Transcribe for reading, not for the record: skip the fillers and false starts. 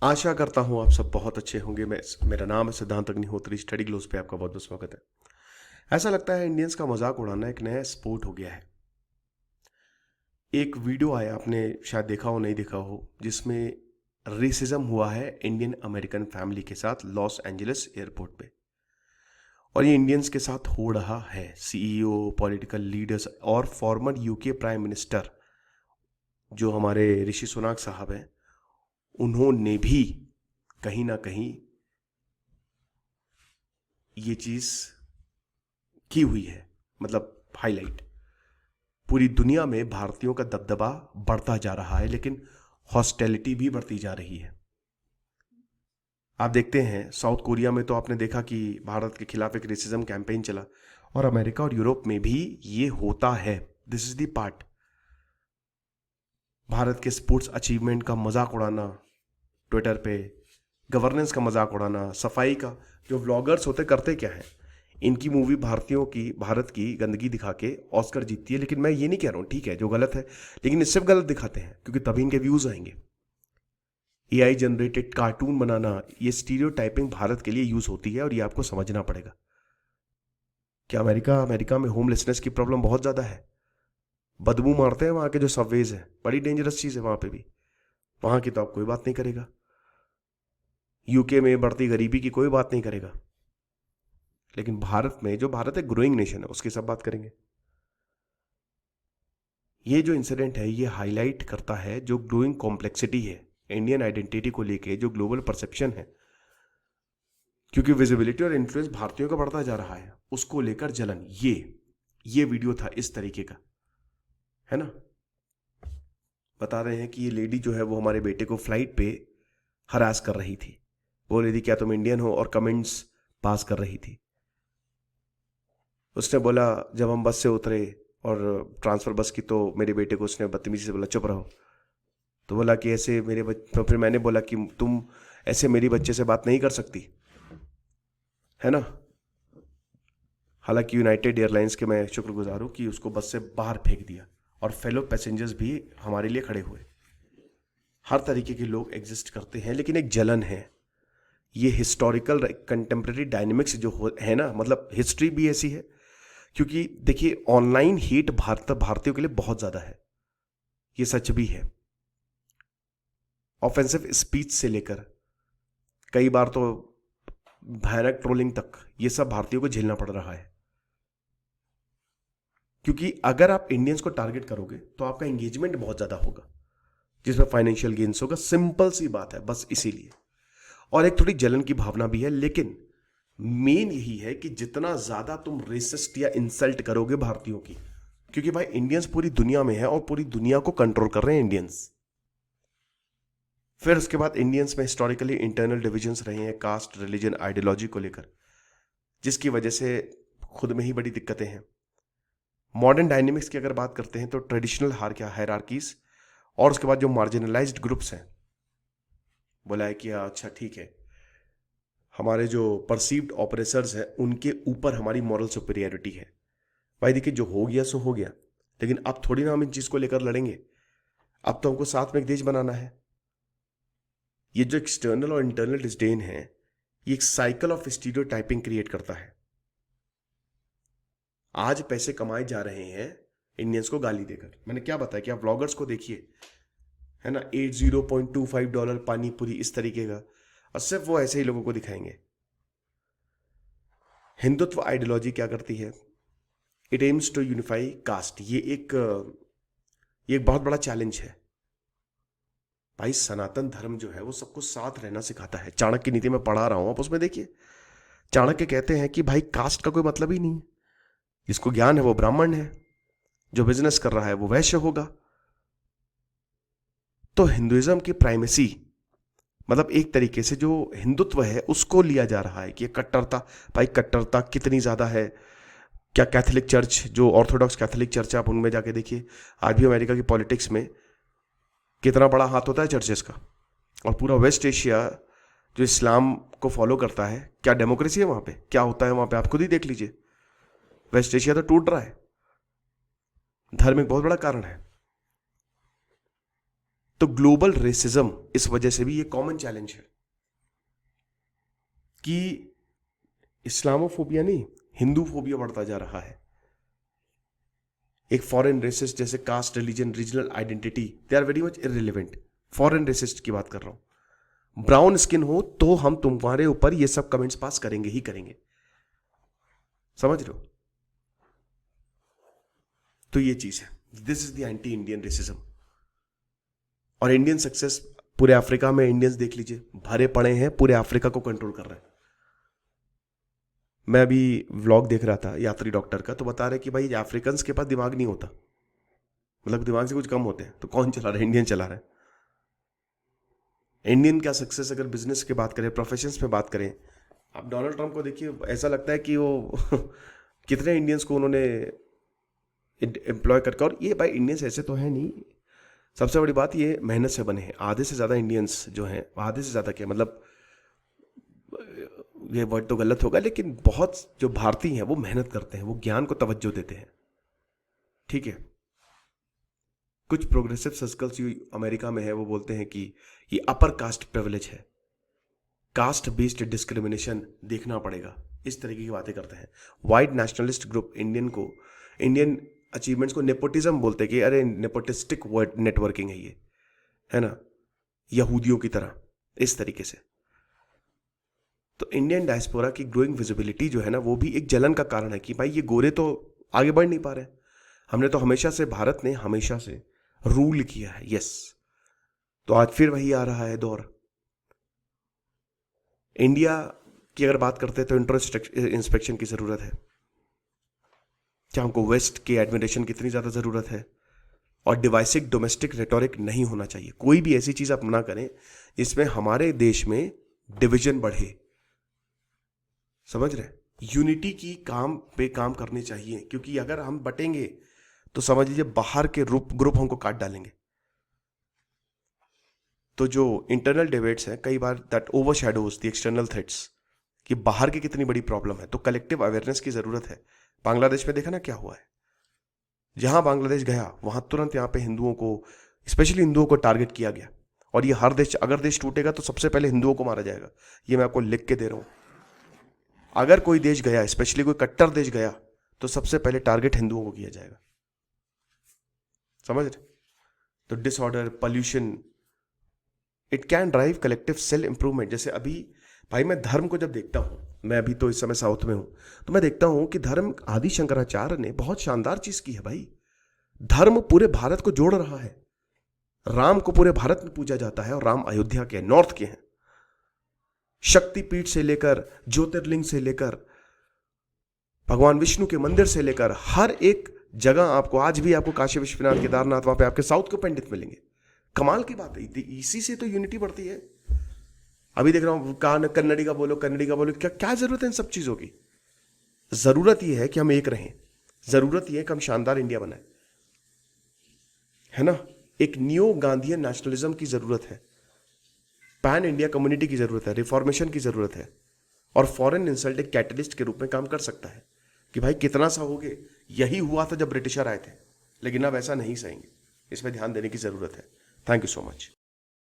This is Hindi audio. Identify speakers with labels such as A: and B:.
A: आशा करता हूँ आप सब बहुत अच्छे होंगे। मेरा नाम है सिद्धांत अग्निहोत्री। स्टडी ग्लोस पे आपका बहुत बहुत स्वागत है। ऐसा लगता है इंडियंस का मजाक उड़ाना एक नया स्पोर्ट हो गया है। एक वीडियो आया, आपने शायद देखा हो नहीं देखा हो, जिसमें रेसिज्म हुआ है इंडियन अमेरिकन फैमिली के साथ लॉस एंजलिस एयरपोर्ट पे। और ये इंडियंस के साथ हो रहा है। सीईओ, पॉलिटिकल लीडर्स और फॉर्मर यूके प्राइम मिनिस्टर जो हमारे ऋषि सुनाक साहब हैं, उन्होंने भी कहीं ना कहीं ये चीज़ की हुई है, मतलब हाईलाइट। पूरी दुनिया में भारतीयों का दबदबा बढ़ता जा रहा है, लेकिन हॉस्टेलिटी भी बढ़ती जा रही है। आप देखते हैं साउथ कोरिया में तो आपने देखा कि भारत के खिलाफ एक रेसिज्म कैंपेन चला, और अमेरिका और यूरोप में भी ये होता है। This is the part. Bharat के स्पोर्ट्स अचीवमेंट का मजाक उड़ाना ट्विटर पे, गवर्नेंस का मजाक उड़ाना, सफाई का। जो व्लॉगर्स होते करते क्या है, इनकी मूवी भारतीयों की, भारत की गंदगी दिखा के ऑस्कर जीतती है। लेकिन मैं ये नहीं कह रहा हूँ ठीक है जो गलत है, लेकिन इससे गलत दिखाते हैं क्योंकि तभी इनके व्यूज आएंगे। एआई जनरेटेड कार्टून बनाना, ये स्टीरियोटाइपिंग भारत के लिए यूज होती है और ये आपको समझना पड़ेगा। क्या अमेरिका अमेरिका में होमलेसनेस की प्रॉब्लम बहुत ज़्यादा है। बदबू मारते हैं वहाँ के जो सबवेज हैं, बड़ी डेंजरस चीज़ है वहाँ पे भी। वहाँ की तो आप कोई बात नहीं करेगा। यूके में बढ़ती गरीबी की कोई बात नहीं करेगा। लेकिन भारत में, जो भारत एक ग्रोइंग नेशन है, उसकी सब बात करेंगे। ये जो इंसिडेंट है ये हाईलाइट करता है जो ग्रोइंग कॉम्प्लेक्सिटी है इंडियन आइडेंटिटी को लेके, जो ग्लोबल परसेप्शन है। क्योंकि विजिबिलिटी और इन्फ्लुएंस भारतीयों का बढ़ता जा रहा है, उसको लेकर जलन। ये वीडियो था इस तरीके का, है ना। बता रहे हैं कि ये लेडी जो है वो हमारे बेटे को फ्लाइट पे हरास कर रही थी। बोल रही थी क्या तुम इंडियन हो, और कमेंट्स पास कर रही थी। उसने बोला, जब हम बस से उतरे और ट्रांसफर बस की, तो मेरे बेटे को उसने बदतमीजी से बोला चुप रहो। तो बोला कि ऐसे तो फिर मैंने बोला कि तुम ऐसे मेरी बच्चे से बात नहीं कर सकती, है ना। हालांकि यूनाइटेड एयरलाइंस के मैं शुक्रगुजार हूँ कि उसको बस से बाहर फेंक दिया, और फेलो पैसेंजर्स भी हमारे लिए खड़े हुए। हर तरीके के लोग एग्जिस्ट करते हैं, लेकिन एक जलन है। ये हिस्टोरिकल कंटेम्प्रेरी डायनेमिक्स जो है ना, मतलब हिस्ट्री भी ऐसी है। क्योंकि देखिए, ऑनलाइन हीट भारतीयों के लिए बहुत ज्यादा है, ये सच भी है। ऑफेंसिव स्पीच से लेकर कई बार तो भयानक ट्रोलिंग तक, ये सब भारतीयों को झेलना पड़ रहा है। क्योंकि अगर आप इंडियंस को टारगेट करोगे तो आपका एंगेजमेंट बहुत ज्यादा होगा, जिसमें फाइनेंशियल गेन्स होगा। सिंपल सी बात है, बस इसीलिए। और एक थोड़ी जलन की भावना भी है, लेकिन मेन यही है कि जितना ज्यादा तुम रेसिस्ट या इंसल्ट करोगे भारतीयों की, क्योंकि भाई इंडियंस पूरी दुनिया में है और पूरी दुनिया को कंट्रोल कर रहे हैं इंडियंस। फिर उसके बाद इंडियंस में हिस्टोरिकली इंटरनल डिविजन्स रहे हैं कास्ट, रिलीजन, आइडियोलॉजी को लेकर, जिसकी वजह से खुद में ही बड़ी दिक्कतें हैं। मॉडर्न डायनेमिक्स की अगर बात करते हैं तो ट्रेडिशनल हायरार्कीज, और उसके बाद जो मार्जिनलाइज्ड ग्रुप्स हैं, बोला है कि अच्छा ठीक है, हमारे जो परसीव्ड ऑपरेसर्स हैं उनके ऊपर हमारी मॉरल सुपीरियरिटी है। भाई देखिए, जो हो गया सो हो गया, लेकिन अब थोड़ी ना हम इन चीज को लेकर लड़ेंगे। अब तो हमको साथ में एक देश बनाना है। ये जो एक्सटर्नल और इंटरनल डिस्डेन है, ये एक साइकिल ऑफ स्टीरियोटाइपिंग क्रिएट करता है। आज पैसे कमाए जा रहे हैं इंडियंस को गाली देकर। मैंने क्या बताया कि आप व्लॉगर्स को देखिए, है ना, $80.25 पानी पूरी, इस तरीके का, और सिर्फ वो ऐसे ही लोगों को दिखाएंगे। हिंदुत्व आइडियोलॉजी क्या करती है? It aims to unify caste. ये एक बहुत बड़ा चैलेंज है। भाई सनातन धर्म जो है वो सबको साथ रहना सिखाता है। चाणक्य नीति में पढ़ा रहा हूं, आप उसमें देखिए। चाणक्य कहते हैं कि भाई कास्ट का कोई मतलब ही नहीं है। जिसको ज्ञान है वो ब्राह्मण है, जो बिजनेस कर रहा है वो वैश्य होगा। तो हिंदुइज्म की प्राइमेसी, मतलब एक तरीके से जो हिंदुत्व है उसको लिया जा रहा है कि कट्टरता। भाई कट्टरता कितनी ज्यादा है। क्या कैथोलिक चर्च, जो ऑर्थोडॉक्स कैथोलिक चर्च है, आप उनमें जाके देखिए, आज भी अमेरिका की पॉलिटिक्स में कितना बड़ा हाथ होता है चर्चेस का। और पूरा वेस्ट एशिया जो इस्लाम को फॉलो करता है, क्या डेमोक्रेसी है वहां पे? क्या होता है वहां पे? आप खुद ही देख लीजिए। वेस्ट एशिया तो टूट रहा है। धर्म एक बहुत बड़ा कारण है। तो ग्लोबल रेसिज्म इस वजह से भी ये कॉमन चैलेंज है कि इस्लामोफोबिया नहीं, हिंदू फोबिया बढ़ता जा रहा है। एक फॉरेन रेसिस्ट जैसे caste, religion, regional identity, they are very much irrelevant. Foreign racist की बात कर रहा हूं। ब्राउन स्किन हो तो हम तुम्हारे ऊपर ये सब कमेंट्स पास करेंगे ही करेंगे, समझ रहे हो? तो ये चीज है, this is the anti Indian racism. और इंडियन सक्सेस पूरे अफ्रीका में, इंडियंस देख लीजिए, भरे पड़े हैं, पूरे अफ्रीका को कंट्रोल कर रहे हैं। मैं अभी व्लॉग देख रहा था यात्री डॉक्टर का, तो बता रहे कि भाई अफ्रीकन्स के पास दिमाग नहीं होता, मतलब दिमाग से कुछ कम होते हैं, तो कौन चला रहा है? इंडियन चला रहा है। इंडियन का सक्सेस अगर बिजनेस की बात करें, प्रोफेशंस में बात करें, आप डोनाल्ड ट्रंप को देखिए, ऐसा लगता है कि वो कितने इंडियंस को उन्होंने एम्प्लॉय करके, और ये भाई इंडियंस ऐसे तो है नहीं, सबसे बड़ी बात ये मेहनत से बने हैं। आधे से ज़्यादा इंडियंस जो हैं, आधे से ज़्यादा क्या मतलब, ये वर्ड तो गलत होगा, लेकिन बहुत जो भारतीय हैं वो मेहनत करते हैं, वो ज्ञान को तवज्जो देते हैं, ठीक है। कुछ प्रोग्रेसिव सर्कल्स अमेरिका में है, वो बोलते हैं कि ये अपर कास्ट प्रिविलेज है, कास्ट बेस्ड डिस्क्रिमिनेशन देखना पड़ेगा, इस तरीके की बातें करते हैं। White nationalist group Indian achievements को नेपोटिज्म बोलते हैं कि अरे नेपोटिस्टिक वर्ड नेटवर्किंग है ये, है ना, यहूदियों की तरह, इस तरीके से। तो इंडियन डायस्पोरा की ग्रोइंग विजिबिलिटी जो है ना, वो भी एक जलन का कारण है कि भाई ये गोरे तो आगे बढ़ नहीं पा रहे। हमने तो हमेशा से, भारत ने हमेशा से रूल किया है, यस, तो आज फिर वही आ रहा है दौर। इंडिया की अगर बात करते हैं तो इंस्पेक्शन की जरूरत है, क्या हमको वेस्ट के एडमिरेशन की इतनी ज्यादा जरूरत है, और डिवाइसिक डोमेस्टिक रेटोरिक नहीं होना चाहिए। कोई भी ऐसी चीज आप ना करें जिसमें हमारे देश में डिवीजन बढ़े, समझ रहे? यूनिटी की काम पे काम करनी चाहिए, क्योंकि अगर हम बटेंगे तो समझ लीजिए बाहर के ग्रुप हमको काट डालेंगे। तो जो इंटरनल डिबेट्स हैं, कई बार that overshadows the external threats, कि बाहर की कितनी बड़ी प्रॉब्लम है। तो कलेक्टिव अवेयरनेस की जरूरत है। बांग्लादेश में देखा ना क्या हुआ है, जहां बांग्लादेश गया वहां तुरंत यहाँ पे हिंदुओं को, स्पेशली हिंदुओं को टारगेट किया गया। और ये हर देश, अगर देश टूटेगा तो सबसे पहले हिंदुओं को मारा जाएगा, ये मैं आपको लिख के दे रहा हूं। अगर कोई देश गया, स्पेशली कोई कट्टर देश गया, तो सबसे पहले टारगेट हिंदुओं को किया जाएगा, समझ रहे? तो disorder, pollution, it can drive collective self improvement. जैसे अभी भाई मैं धर्म को जब देखता हूं, मैं अभी तो इस समय साउथ में हूं, तो मैं देखता हूं कि धर्म, आदि शंकराचार्य ने बहुत शानदार चीज की है भाई। धर्म पूरे भारत को जोड़ रहा है। राम को पूरे भारत में पूजा जाता है, और राम अयोध्या के, नॉर्थ के हैं। शक्तिपीठ से लेकर, ज्योतिर्लिंग से लेकर, भगवान विष्णु के मंदिर से लेकर, हर एक जगह आपको, आज भी आपको काशी विश्वनाथ, केदारनाथ, वहां पे आपके साउथ के पंडित मिलेंगे। कमाल की बात है, इसी से तो यूनिटी बढ़ती है। अभी देख रहा हूं, कन्नड़ी का बोलो, कन्नड़ी का बोलो, क्या क्या जरूरत है इन सब चीजों की? जरूरत यह है कि हम एक रहें, जरूरत यह है कि हम शानदार इंडिया बनाए, है ना। एक न्यू गांधीयन नेशनलिज्म की जरूरत है, पैन इंडिया कम्युनिटी की जरूरत है, रिफॉर्मेशन की जरूरत है। और फॉरेन इंसल्ट एक कैटलिस्ट के रूप में काम कर सकता है कि भाई कितना सा हो गए, यही हुआ था जब ब्रिटिशर आए थे, लेकिन अब ऐसा नहीं सहेंगे। इस पर ध्यान देने की जरूरत है। Thank you so much.